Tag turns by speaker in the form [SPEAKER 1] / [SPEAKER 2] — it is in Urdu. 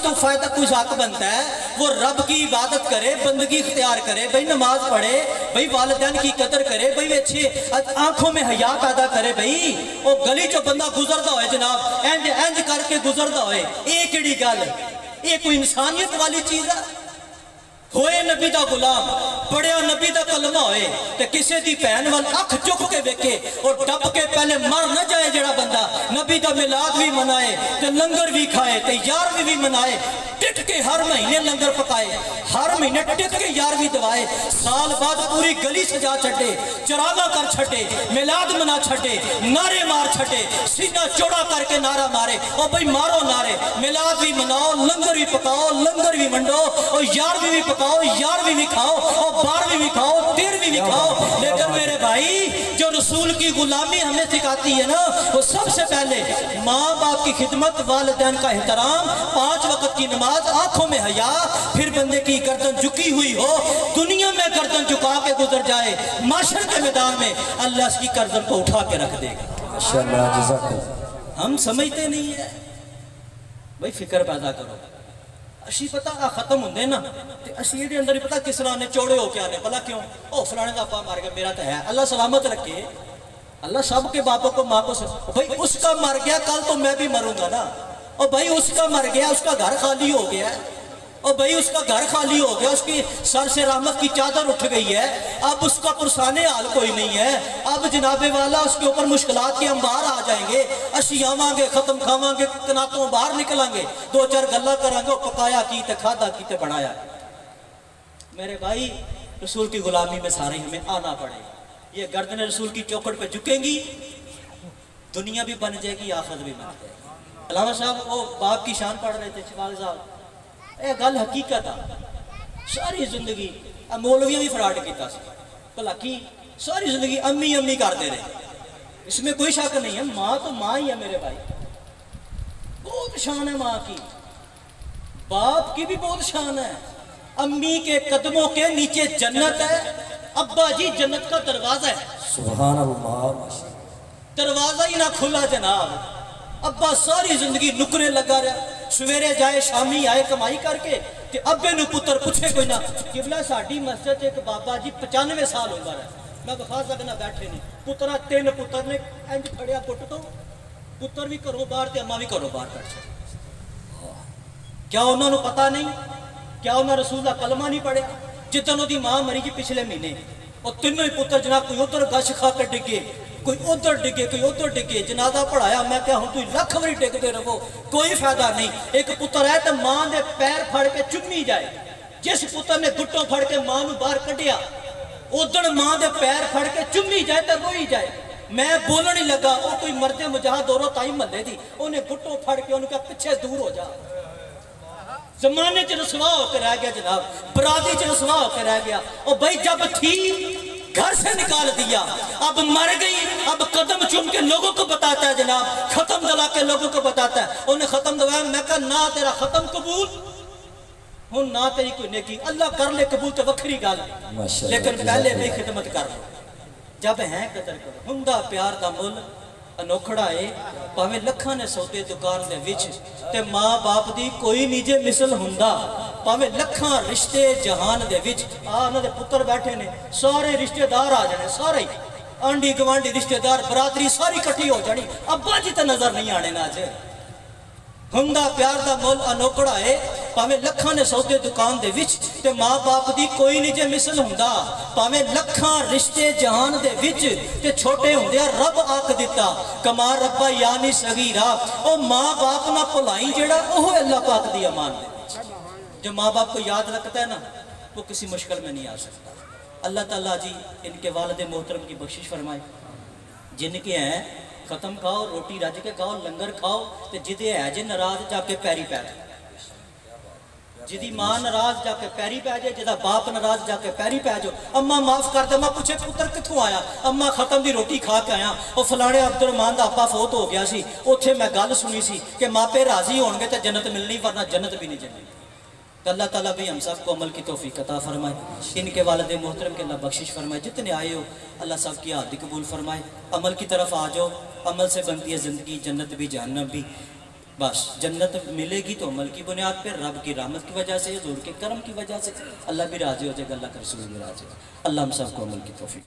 [SPEAKER 1] تو فائدہ کچھ حق بنتا ہے وہ رب کی عبادت کرے بندگی اختیار کرے بھائی نماز پڑھے بھائی والدین کی قدر کرے بھائی اچھے آنکھوں میں حیا پیدا کرے بھائی وہ گلی جو بندہ گزردا ہوئے جناب اینج کر کے گزردا ہوئے یہ کیڑی گل یہ کوئی انسانیت والی چیز ہے ہوئے نبی دا غلام پڑھیا نبی دا کلمہ ہوئے تے کسے دی پہن وال اکھ چک کے ویکھے اور ڈب کے پہلے مر نہ جائے جڑا بندہ نبی دا میلاد بھی منائے تے لنگر بھی کھائے تے یارویں بھی منائے ٹٹ کے ہر مہینے لنگر پکائے ہر مہینے ٹٹ کے یارویں دوائے سال بعد پوری گلی سجا چھٹے چراغا کر چھٹے میلاد منا چھٹے نعرے مار چھٹے سینہ چوڑا کر کے نعرہ مارے او بھئی مارو نعرے میلاد بھی مناؤ لنگر بھی پکاؤ لنگر بھی منڈو اور یارویں بھی پکاؤ یارویں بھی کھاؤ اور بارویں بھی کھاؤ تیرویں بھی کھاؤ لیکن میرے بھائی جو رسول کی غلامی ہمیں سکھاتی ہے نا وہ سب سے پہلے ماں باپ کی خدمت والدین کا احترام 5 وقت کی نماز آنکھوں میں حیا پھر بندے کی گردن جھکی ہوئی ہو دنیا میں گردن جھکا کے گزر جائے معاشر کے میدان میں اللہ اس کی گردن کو اٹھا کے رکھ دے گا ہم سمجھتے نہیں ہیں بھائی فکر پیدا کرو اسی پتہ ختم ہوندے نا تے اسی یہ اندر ہی پتہ کس طرح نے چوڑے ہو کے آنے بلا کیوں او فلانے دا ابا مر گیا میرا تو ہے اللہ سلامت رکھے اللہ سب کے باپوں کو ماں کو بھائی اس کا مر گیا کل تو میں بھی مروں گا نا اور بھائی اس کا مر گیا اس کا گھر خالی ہو گیا اور بھئی اس کا گھر خالی ہو گیا اس کی سر سے رحمت کی چادر اٹھ گئی ہے اب اس کا پرسانے حال کوئی نہیں ہے اب جناب والا اس کے اوپر مشکلات کے انبار آ جائیں گے اسی آوان گے ختم کھاواں گے کناتوں باہر نکلیں گے 2-4 گلہ کریں گے پکایا کی تے کھادا کی تے بڑھایا میرے بھائی رسول کی غلامی میں سارے ہمیں آنا پڑے یہ گردن رسول کی چوکھٹ پہ جھکیں گی دنیا بھی بن جائے گی آخرت بھی بن جائے گی علامہ صاحب وہ باپ کی شان پڑھ رہے تھے شفاق صاحب اے گل حقیقت ساری زندگی مولویاں بھی فراڈ کیتا سی بھلا کی ساری زندگی امی امی کرتے رہے اس میں کوئی شک نہیں ہے ماں تو ماں ہی ہے میرے بھائی بہت شان ہے ماں کی باپ کی بھی بہت شان ہے امی کے قدموں کے نیچے جنت ہے ابا جی جنت کا دروازہ ہے
[SPEAKER 2] سبحان اللہ
[SPEAKER 1] دروازہ ہی نہ کھلا جناب ابا ساری زندگی نکرے لگا رہا سویرے جائے شامی آئے کمائی کر کے کہ ابے نو پتر پوچھے کوئی نہ قبلہ ساڑھی مسجد ایک بابا جی 95 سال ہو گا رہا میں بخوا سکنا بیٹھے نہیں پترہ 3 پتر نے انج کھڑیا پٹ تو پتر بھی کرو بار تے اماں بھی کرو بار کر چھے کیا انہوں نے پتا نہیں کیا انہوں نے رسول اللہ کلمہ نہیں پڑھے جتنوں دی ماں مری جی پچھلے مہینے اور تینوں ہی پتر جناب کوئی ادھر گش کھا کے ڈگے کوئی ادھر ڈگے کوئی ادھر ڈگے جنازہ پڑھایا میں کہا ہوں تو لکھ وری ڈگتے رہو کوئی فائدہ نہیں ایک پتر ہے تو ماں نے پیر پھڑ کے چمی جائے جس پتر نے گھٹوں پھڑ کے ماں نو باہر کڈیا ادھر ماں دے پیر پھڑ کے چمی جائے تو روئی جائے میں بولن ہی لگا وہ کوئی مرد مجاہد دورو تائی ملے دی انہیں گھٹوں پھڑ کے انہوں کہا پچھے دور ہو جا زمانے چ رسوا ہو کے رہ گیا جناب برادری چ رسوا ہو کے رہ گیا اور بھائی جب تھی گھر سے نکال دیا اب مر گئی اب قدم چوم کے لوگوں کو بتاتا ہے جناب ختم دلا کے لوگوں کو بتاتا ہے انہیں ختم دلایا میں کہا نہ تیرا ختم قبول ہوں نہ تیری کوئی نیکی اللہ کر لے قبول تو وکھری گال لیکن پہلے بھی خدمت کر جب ہیں قدر کرو ہندہ پیار دا مل انوکھڑا ہے پاویں لکھاں نے سوتے دکان دے وچ تے ماں باپ دی کوئی نیجے مثل ہندہ پاویں لکھاں رشتے جہان دے وچ انہاں دے پتر بیٹھے نے سارے رشتے دار آ جانے سارے آنڈی گوانڈی رشتے دار برادری ساری کٹھی ہو جانی ابا جی تے نظر نہیں آنے نا جے ہندہ پیار دا مول انوکڑا ہے پاویں لکھاں نے سوتے دکان دے وچ تے ماں باپ دی کوئی نہیں جے مثل ہندہ پاویں لکھاں رشتے جہان دے وچ تے چھوٹے ہوندے رب آکھ دیتا کما ربا یعنی صغیرہ او ماں باپ نہ بھلائی جیڑا اوہ اللہ پاک دی امان دے جو ماں باپ کو یاد رکھتا ہے نا وہ کسی مشکل میں نہیں آ سکتا اللہ تعالیٰ جی ان کے والد محترم کی بخشش فرمائے جن کے ہیں ختم کھاؤ روٹی رج کے کھاؤ لنگر کھاؤ تے جدے ہے جے ناراض جا کے پیری پہ جائے جدی ماں ناراض جا کے پیری پہ جائے جدا باپ ناراض جا کے پیری پہ جاؤ اماں معاف کر دے ماں پوچھے پتر کتھوں آیا اماں ختم دی روٹی کھا کے آیا اور فلانے عبدالرحمان دا ابا فوت ہو گیا سی اوتھے میں گل سنی سی کہ ماپے راضی ہون گے تے جنت ملنی ورنہ جنت بھی نہیں جلنی کہ اللہ تعالیٰ بھی ہم سب کو عمل کی توفیق عطا فرمائے ان کے والد محترم کے اللہ بخشش فرمائے جتنے آئے ہو اللہ سب کی حاضری قبول فرمائے عمل کی طرف آ جاؤ عمل سے بنتی ہے زندگی جنت بھی جہنم بھی بس جنت ملے گی تو عمل کی بنیاد پہ، رب کی رحمت کی وجہ سے، حضور کے کرم کی وجہ سے، اللہ بھی راضی ہو جائے گا، اللہ کا رسول بھی راضی ہو جائے گا۔ اللہ ہم سب کو عمل کی توفیق